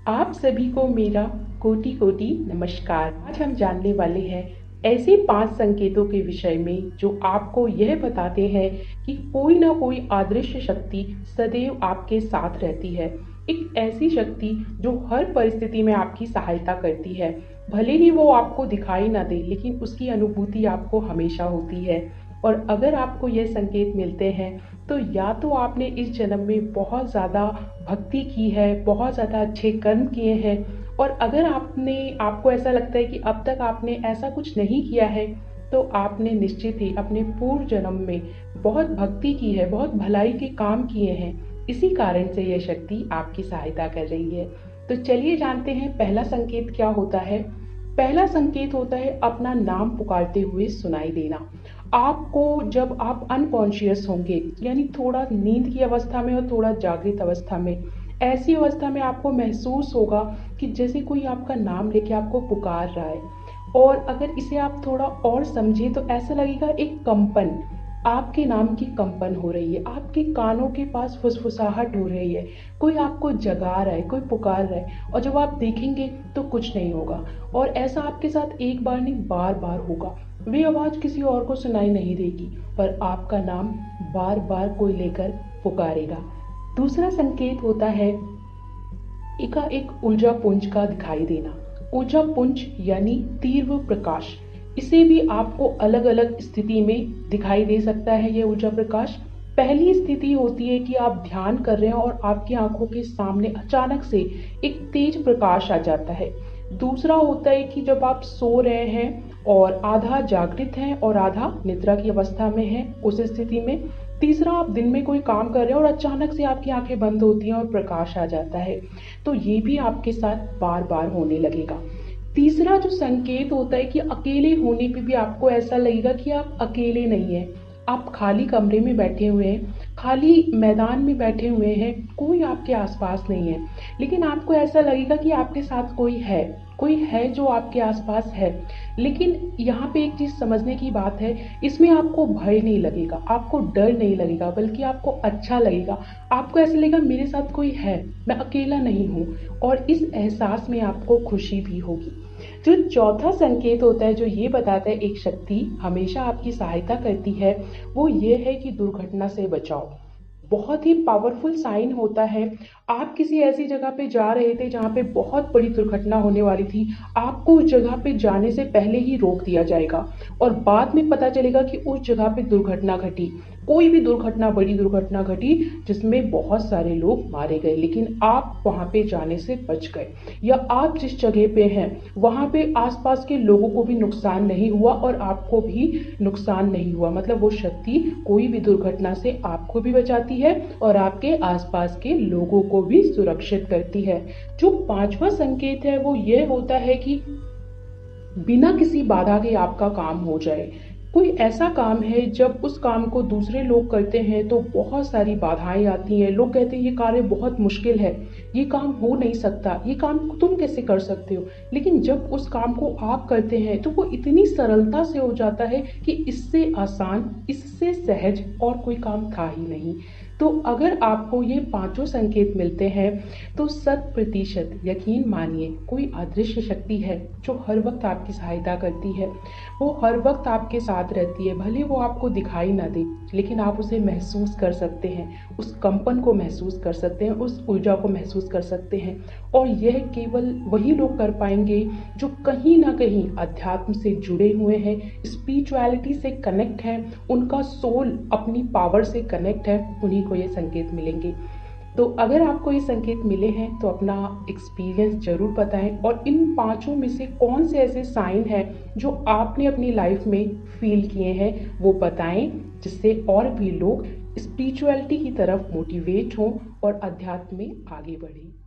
आप सभी को मेरा कोटि कोटि नमस्कार। आज हम जानने वाले हैं ऐसे 5 संकेतों के विषय में जो आपको यह बताते हैं कि कोई ना कोई अदृश्य शक्ति सदैव आपके साथ रहती है। एक ऐसी शक्ति जो हर परिस्थिति में आपकी सहायता करती है। भले ही वो आपको दिखाई ना दे, लेकिन उसकी अनुभूति आपको हमेशा होती है। और अगर आपको ये संकेत मिलते हैं तो या तो आपने इस जन्म में बहुत ज़्यादा भक्ति की है, बहुत ज़्यादा अच्छे कर्म किए हैं, और अगर आपको ऐसा लगता है कि अब तक आपने ऐसा कुछ नहीं किया है, तो आपने निश्चित ही अपने पूर्व जन्म में बहुत भक्ति की है, बहुत भलाई के काम किए हैं। इसी कारण से यह शक्ति आपकी सहायता कर रही है। तो चलिए जानते हैं पहला संकेत क्या होता है। पहला संकेत होता है अपना नाम पुकारते हुए सुनाई देना। आपको जब आप अनकॉन्शियस होंगे, यानी थोड़ा नींद की अवस्था में और थोड़ा जागृत अवस्था में, ऐसी अवस्था में आपको महसूस होगा कि जैसे कोई आपका नाम लेके आपको पुकार रहा है। और अगर इसे आप थोड़ा और समझें तो ऐसा लगेगा एक कंपन, आपके नाम की कंपन हो रही है, आपके कानों के पास फुसफुसाहट हो रही है, कोई आपको जगा रहा है, कोई पुकार रहा है। और जब आप देखेंगे तो कुछ नहीं होगा, और ऐसा आपके साथ एक बार नहीं बार बार होगा। वे आवाज़ किसी और को सुनाई नहीं देगी, पर आपका नाम बार बार कोई लेकर पुकारेगा। दूसरा संकेत होता है एक ऊर्जा पुंज का दिखाई देना। ऊर्जा पुंज यानी तीव्र प्रकाश। इसे भी आपको अलग अलग स्थिति में दिखाई दे सकता है। यह ऊर्जा प्रकाश पहली स्थिति होती है कि आप ध्यान कर रहे हैं और आपकी आंखों के सामने अचानक से एक तेज प्रकाश आ जाता है। दूसरा होता है कि जब आप सो रहे हैं और आधा जागृत हैं और आधा निद्रा की अवस्था में हैं, उस स्थिति में। तीसरा, आप दिन में कोई काम कर रहे हैं और अचानक से आपकी आंखें बंद होती हैं और प्रकाश आ जाता है। तो ये भी आपके साथ बार बार होने लगेगा। तीसरा जो संकेत होता है कि अकेले होने पे भी आपको ऐसा लगेगा कि आप अकेले नहीं हैं। आप खाली कमरे में बैठे हुए हैं, खाली मैदान में बैठे हुए हैं, कोई आपके आसपास नहीं है, लेकिन आपको ऐसा लगेगा कि आपके साथ कोई है जो आपके आसपास है। लेकिन यहाँ पे एक चीज़ समझने की बात है, इसमें आपको भय नहीं लगेगा, आपको डर नहीं लगेगा, बल्कि आपको अच्छा लगेगा। आपको ऐसा लगेगा मेरे साथ कोई है, मैं अकेला नहीं हूँ, और इस एहसास में आपको खुशी भी होगी। जो चौथा संकेत होता है जो ये बताता है एक शक्ति हमेशा आपकी सहायता करती है, वो ये है कि दुर्घटना से बचाओ। बहुत ही पावरफुल साइन होता है। आप किसी ऐसी जगह पे जा रहे थे जहाँ पे बहुत बड़ी दुर्घटना होने वाली थी, आपको उस जगह पे जाने से पहले ही रोक दिया जाएगा, और बाद में पता चलेगा कि उस जगह पे दुर्घटना घटी, कोई भी दुर्घटना, बड़ी दुर्घटना घटी जिसमें बहुत सारे लोग मारे गए, लेकिन आप वहाँ पे जाने से बच गए। या आप जिस जगह पे हैं वहाँ पे आसपास के लोगों को भी नुकसान नहीं हुआ और आपको भी नुकसान नहीं हुआ। मतलब वो शक्ति कोई भी दुर्घटना से आपको भी बचाती है और आपके आसपास के लोगों को भी सुरक्षित करती है। जो पांचवा संकेत है वो ये होता है कि बिना किसी बाधा के आपका काम हो जाए। कोई ऐसा काम है जब उस काम को दूसरे लोग करते हैं तो बहुत सारी बाधाएं आती हैं। लोग कहते हैं ये कार्य बहुत मुश्किल है, ये काम हो नहीं सकता, ये काम तुम कैसे कर सकते हो। लेकिन जब उस काम को आप करते हैं तो वो इतनी सरलता से हो जाता है कि इससे आसान, इससे सहज और कोई काम था ही नहीं। तो अगर आपको ये पांचों संकेत मिलते हैं तो 100% यकीन मानिए कोई अदृश्य शक्ति है जो हर वक्त आपकी सहायता करती है। वो हर वक्त आपके साथ रहती है, भले वो आपको दिखाई ना दे, लेकिन आप उसे महसूस कर सकते हैं, उस कंपन को महसूस कर सकते हैं, उस ऊर्जा को महसूस कर सकते हैं। और यह केवल वही लोग कर पाएंगे जो कहीं ना कहीं अध्यात्म से जुड़े हुए हैं, स्पिरिचुअलिटी से कनेक्ट हैं, उनका सोल अपनी पावर से कनेक्ट है, उन्हीं को ये संकेत मिलेंगे। तो अगर आपको ये संकेत मिले हैं तो अपना एक्सपीरियंस जरूर बताएं, और इन पांचों में से कौन से ऐसे साइन हैं जो आपने अपनी लाइफ में फील किए हैं वो बताएं, जिससे और भी लोग स्पिरिचुअलिटी की तरफ मोटिवेट हों और अध्यात्म में आगे बढ़ें।